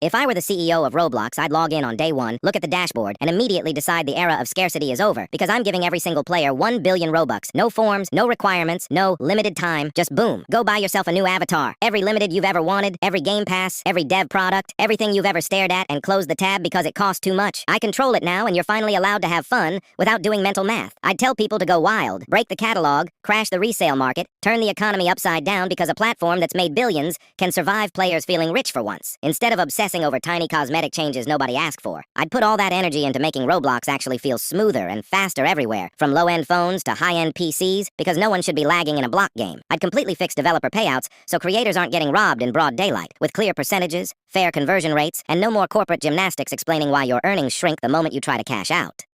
If I were the CEO of Roblox, I'd log in on day one, look at the dashboard, and immediately decide the era of scarcity is over, because I'm giving every single player 1 billion Robux. No forms, no requirements, no limited time, just boom. Go buy yourself a new avatar. Every limited you've ever wanted, every game pass, every dev product, everything you've ever stared at and closed the tab because it costs too much. I control it now, and you're finally allowed to have fun without doing mental math. I'd tell people to go wild, break the catalog, crash the resale market, turn the economy upside down because a platform that's made billions can survive players feeling rich for once. Instead of obsessing over tiny cosmetic changes nobody asked for, I'd put all that energy into making Roblox actually feel smoother and faster everywhere, from low-end phones to high-end PCs, because no one should be lagging in a block game. I'd completely fix developer payouts so creators aren't getting robbed in broad daylight, with clear percentages, fair conversion rates, and no more corporate gymnastics explaining why your earnings shrink the moment you try to cash out.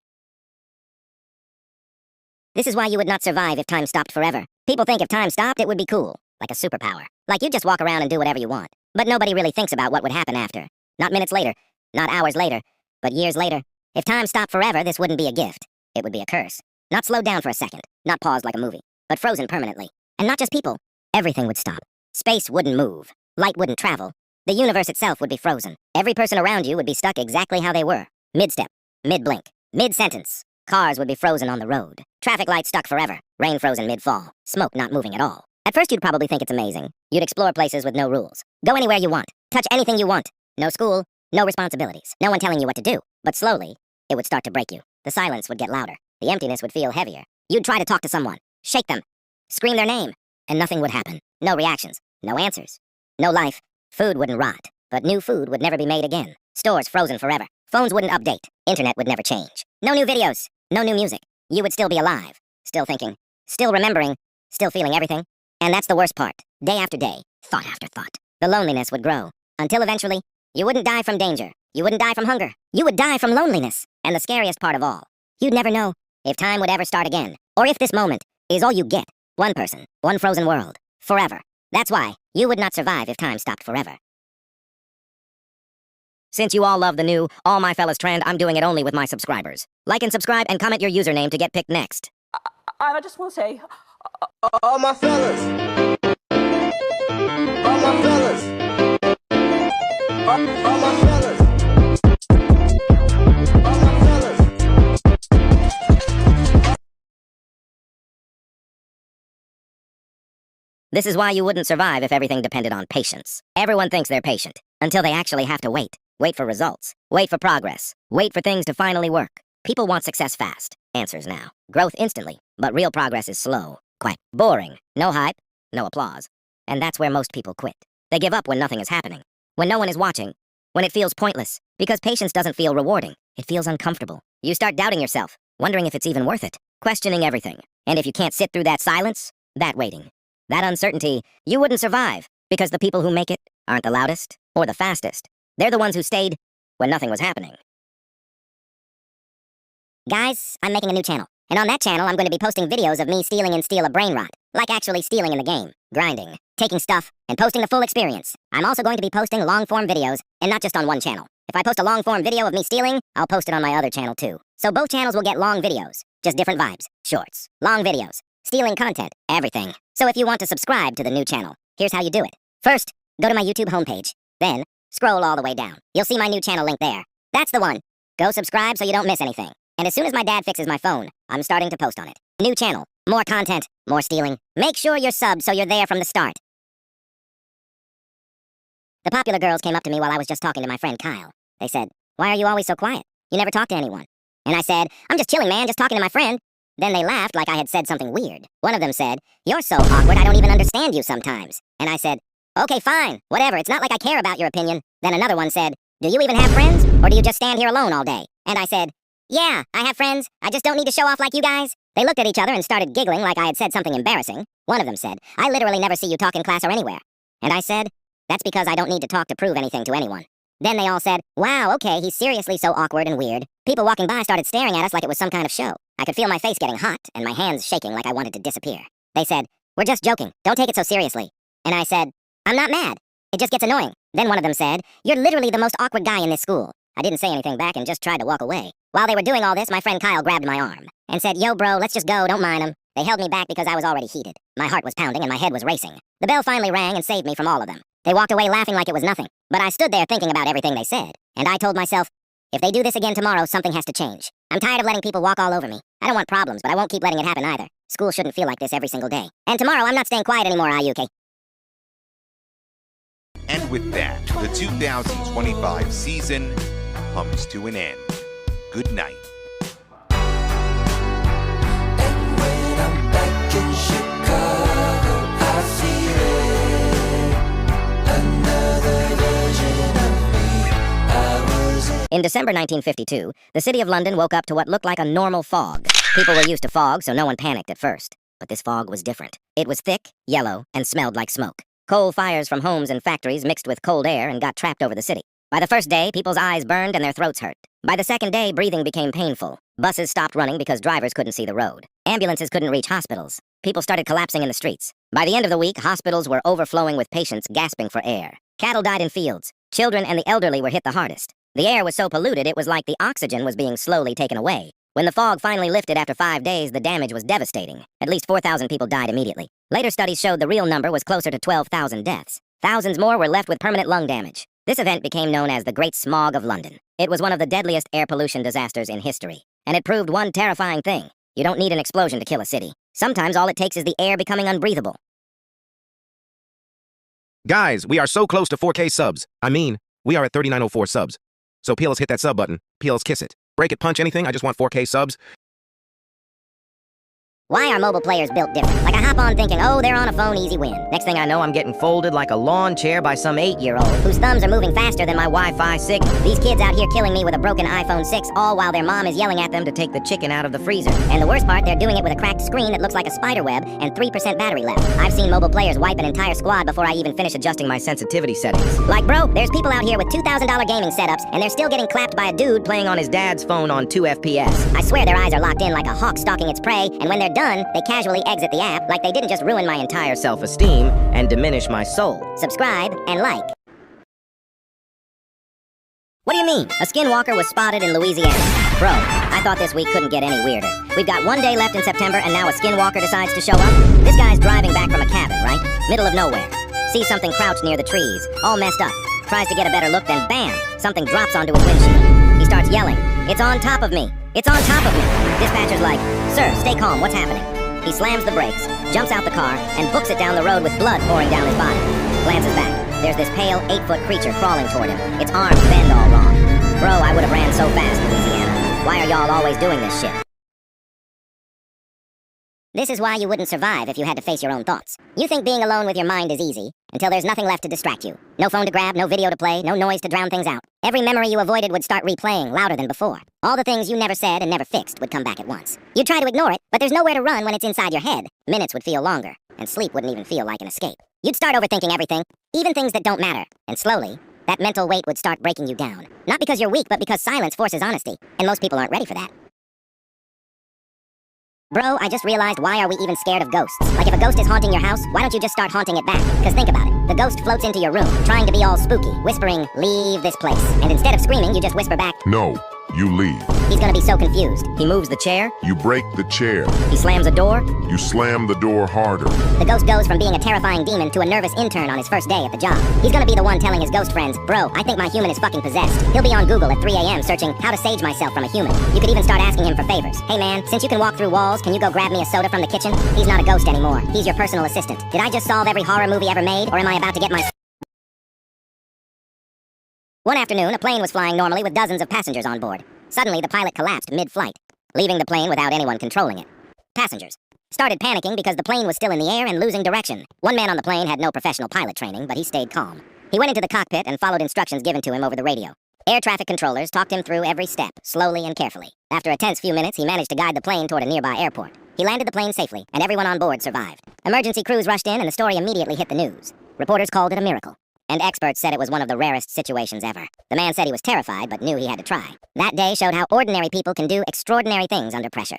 This is why you would not survive if time stopped forever. People think if time stopped, it would be cool, like a superpower. Like you just walk around and do whatever you want. But nobody really thinks about what would happen after. Not minutes later, not hours later, but years later. If time stopped forever, this wouldn't be a gift. It would be a curse. Not slowed down for a second, not paused like a movie, but frozen permanently. And not just people. Everything would stop. Space wouldn't move. Light wouldn't travel. The universe itself would be frozen. Every person around you would be stuck exactly how they were. Mid-step, mid-blink, mid-sentence. Cars would be frozen on the road. Traffic lights stuck forever. Rain frozen mid-fall. Smoke not moving at all. At first you'd probably think it's amazing. You'd explore places with no rules. Go anywhere you want. Touch anything you want. No school, no responsibilities. No one telling you what to do. But slowly, it would start to break you. The silence would get louder. The emptiness would feel heavier. You'd try to talk to someone. Shake them. Scream their name. And nothing would happen. No reactions. No answers. No life. Food wouldn't rot. But new food would never be made again. Stores frozen forever. Phones wouldn't update. Internet would never change. No new videos. No new music. You would still be alive. Still thinking. Still remembering. Still feeling everything. And that's the worst part. Day after day. Thought after thought. The loneliness would grow. Until eventually, you wouldn't die from danger. You wouldn't die from hunger. You would die from loneliness. And the scariest part of all, you'd never know if time would ever start again. Or if this moment is all you get. One person. One frozen world. Forever. That's why you would not survive if time stopped forever. Since you all love the new All My Fellas trend, I'm doing it only with my subscribers. Like and subscribe and comment your username to get picked next. I just want to say, all my fellas, all my fellas, all my fellas, all my fellas. This is why you wouldn't survive if everything depended on patience. Everyone thinks they're patient, until they actually have to wait. Wait for results. Wait for progress. Wait for things to finally work. People want success fast. Answers now. Growth instantly. But real progress is slow. Quite boring. No hype. No applause. And that's where most people quit. They give up when nothing is happening. When no one is watching. When it feels pointless. Because patience doesn't feel rewarding. It feels uncomfortable. You start doubting yourself. Wondering if it's even worth it. Questioning everything. And if you can't sit through that silence, that waiting, that uncertainty, you wouldn't survive. Because the people who make it aren't the loudest or the fastest. They're the ones who stayed when nothing was happening. Guys, I'm making a new channel. And on that channel, I'm going to be posting videos of me stealing and steal a brain rot. Like actually stealing in the game. Grinding. Taking stuff. And posting the full experience. I'm also going to be posting long-form videos, and not just on one channel. If I post a long-form video of me stealing, I'll post it on my other channel too. So both channels will get long videos. Just different vibes. Shorts. Long videos. Stealing content. Everything. So if you want to subscribe to the new channel, here's how you do it. First, go to my YouTube homepage. Then, scroll all the way down. You'll see my new channel link there. That's the one. Go subscribe so you don't miss anything. And as soon as my dad fixes my phone, I'm starting to post on it. New channel. More content. More stealing. Make sure you're subbed so you're there from the start. The popular girls came up to me while I was just talking to my friend Kyle. They said, "Why are you always so quiet? You never talk to anyone." And I said, "I'm just chilling, man, just talking to my friend." Then they laughed like I had said something weird. One of them said, "You're so awkward I don't even understand you sometimes." And I said, "Okay, fine, whatever, it's not like I care about your opinion." Then another one said, "Do you even have friends, or do you just stand here alone all day?" And I said, "Yeah, I have friends, I just don't need to show off like you guys." They looked at each other and started giggling like I had said something embarrassing. One of them said, "I literally never see you talk in class or anywhere." And I said, "That's because I don't need to talk to prove anything to anyone." Then they all said, "Wow, okay, he's seriously so awkward and weird." People walking by started staring at us like it was some kind of show. I could feel my face getting hot and my hands shaking like I wanted to disappear. They said, "We're just joking, don't take it so seriously." And I said, "I'm not mad. It just gets annoying." Then one of them said, "You're literally the most awkward guy in this school." I didn't say anything back and just tried to walk away. While they were doing all this, my friend Kyle grabbed my arm and said, "Yo, bro, let's just go, don't mind him." They held me back because I was already heated. My heart was pounding and my head was racing. The bell finally rang and saved me from all of them. They walked away laughing like it was nothing, but I stood there thinking about everything they said, and I told myself, if they do this again tomorrow, something has to change. I'm tired of letting people walk all over me. I don't want problems, but I won't keep letting it happen either. School shouldn't feel like this every single day. And tomorrow, I'm not staying quiet anymore, Ayuke. And with that, the 2025 season comes to an end. Good night. And when I'm back in Chicago, I feel it. Another version of me. I was In December 1952, the city of London woke up to what looked like a normal fog. People were used to fog, so no one panicked at first. But this fog was different. It was thick, yellow, and smelled like smoke. Coal fires from homes and factories mixed with cold air and got trapped over the city. By the first day, people's eyes burned and their throats hurt. By the second day, breathing became painful. Buses stopped running because drivers couldn't see the road. Ambulances couldn't reach hospitals. People started collapsing in the streets. By the end of the week, hospitals were overflowing with patients gasping for air. Cattle died in fields. Children and the elderly were hit the hardest. The air was so polluted it was like the oxygen was being slowly taken away. When the fog finally lifted after 5 days, the damage was devastating. At least 4,000 people died immediately. Later studies showed the real number was closer to 12,000 deaths. Thousands more were left with permanent lung damage. This event became known as the Great Smog of London. It was one of the deadliest air pollution disasters in history. And it proved one terrifying thing. You don't need an explosion to kill a city. Sometimes all it takes is the air becoming unbreathable. Guys, we are so close to 4K subs. I mean, we are at 3904 subs. So PLS hit that sub button. PLS kiss it. Break it, punch anything. I just want 4K subs. Why are mobile players built different? Like I hop on thinking, oh, they're on a phone, easy win. Next thing I know, I'm getting folded like a lawn chair by some 8-year-old whose thumbs are moving faster than my Wi-Fi signal. These kids out here killing me with a broken iPhone 6, all while their mom is yelling at them to take the chicken out of the freezer. And the worst part, they're doing it with a cracked screen that looks like a spider web and 3% battery left. I've seen mobile players wipe an entire squad before I even finish adjusting my sensitivity settings. Like, bro, there's people out here with $2,000 gaming setups, and they're still getting clapped by a dude playing on his dad's phone on 2 FPS. I swear their eyes are locked in like a hawk stalking its prey, and when they're done, they casually exit the app like they didn't just ruin my entire Self-esteem and diminish my soul. subscribe and like. What do you mean? A skinwalker was spotted in Louisiana. Bro, I thought this week couldn't get any weirder. We've got 1 day left in September and now a skinwalker decides to show up? This guy's driving back from a cabin, right? Middle of nowhere. Sees something crouched near the trees, all messed up. Tries to get a better look, then bam! Something drops onto his windshield. He starts yelling, "It's on top of me! It's on top of me!" Dispatcher's like, "Sir, stay calm, what's happening?" He slams the brakes, jumps out the car, and books it down the road with blood pouring down his body. Glances back. There's this pale, 8-foot creature crawling toward him. Its arms bend all wrong. Bro, I would have ran so fast, Louisiana. Why are y'all always doing this shit? This is why you wouldn't survive if you had to face your own thoughts. You think being alone with your mind is easy, until there's nothing left to distract you. No phone to grab, no video to play, no noise to drown things out. Every memory you avoided would start replaying louder than before. All the things you never said and never fixed would come back at once. You'd try to ignore it, but there's nowhere to run when it's inside your head. Minutes would feel longer, and sleep wouldn't even feel like an escape. You'd start overthinking everything, even things that don't matter. And slowly, that mental weight would start breaking you down. Not because you're weak, but because silence forces honesty. And most people aren't ready for that. Bro, I just realized, why are we even scared of ghosts? Like, if a ghost is haunting your house, why don't you just start haunting it back? Because think about it. The ghost floats into your room, trying to be all spooky, whispering, "Leave this place." And instead of screaming, you just whisper back, No, you leave. he's gonna be so confused. He moves the chair. You break the chair. He slams a door. You slam the door harder. The ghost goes from being a terrifying demon to a nervous intern on his first day at the job. He's gonna be the one telling his ghost friends, "Bro, I think my human is fucking possessed." He'll be on Google at 3 a.m. searching how to sage myself from a human. You could even start asking him for favors. "Hey man, since you can walk through walls, can you go grab me a soda from the kitchen?" He's not a ghost anymore. He's your personal assistant. Did I just solve every horror movie ever made, or am I about to get my... One afternoon, a plane was flying normally with dozens of passengers on board. Suddenly, the pilot collapsed mid-flight, leaving the plane without anyone controlling it. Passengers started panicking because the plane was still in the air and losing direction. One man on the plane had no professional pilot training, but he stayed calm. He went into the cockpit and followed instructions given to him over the radio. Air traffic controllers talked him through every step, slowly and carefully. After a tense few minutes, he managed to guide the plane toward a nearby airport. He landed the plane safely, and everyone on board survived. Emergency crews rushed in, and the story immediately hit the news. Reporters called it a miracle. And experts said it was one of the rarest situations ever. The man said he was terrified, but knew he had to try. That day showed how ordinary people can do extraordinary things under pressure.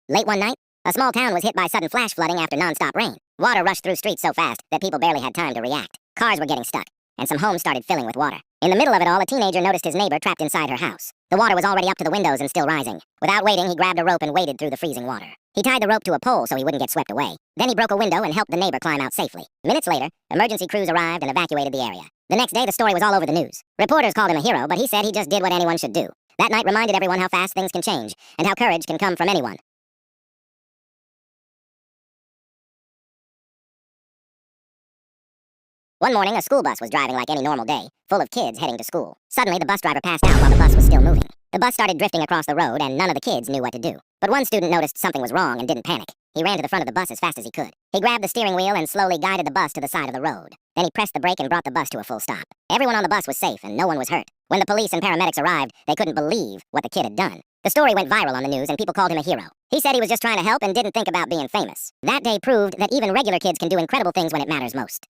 Late one night, a small town was hit by sudden flash flooding after non-stop rain. Water rushed through streets so fast that people barely had time to react. Cars were getting stuck, and some homes started filling with water. In the middle of it all, a teenager noticed his neighbor trapped inside her house. The water was already up to the windows and still rising. Without waiting, he grabbed a rope and waded through the freezing water. He tied the rope to a pole so he wouldn't get swept away. Then he broke a window and helped the neighbor climb out safely. Minutes later, emergency crews arrived and evacuated the area. The next day, the story was all over the news. Reporters called him a hero, but he said he just did what anyone should do. That night reminded everyone how fast things can change, and how courage can come from anyone. One morning, a school bus was driving like any normal day, full of kids heading to school. Suddenly, the bus driver passed out while the bus was still moving. The bus started drifting across the road, and none of the kids knew what to do. But one student noticed something was wrong and didn't panic. He ran to the front of the bus as fast as he could. He grabbed the steering wheel and slowly guided the bus to the side of the road. Then he pressed the brake and brought the bus to a full stop. Everyone on the bus was safe, and no one was hurt. When the police and paramedics arrived, they couldn't believe what the kid had done. The story went viral on the news, and people called him a hero. He said he was just trying to help and didn't think about being famous. That day proved that even regular kids can do incredible things when it matters most.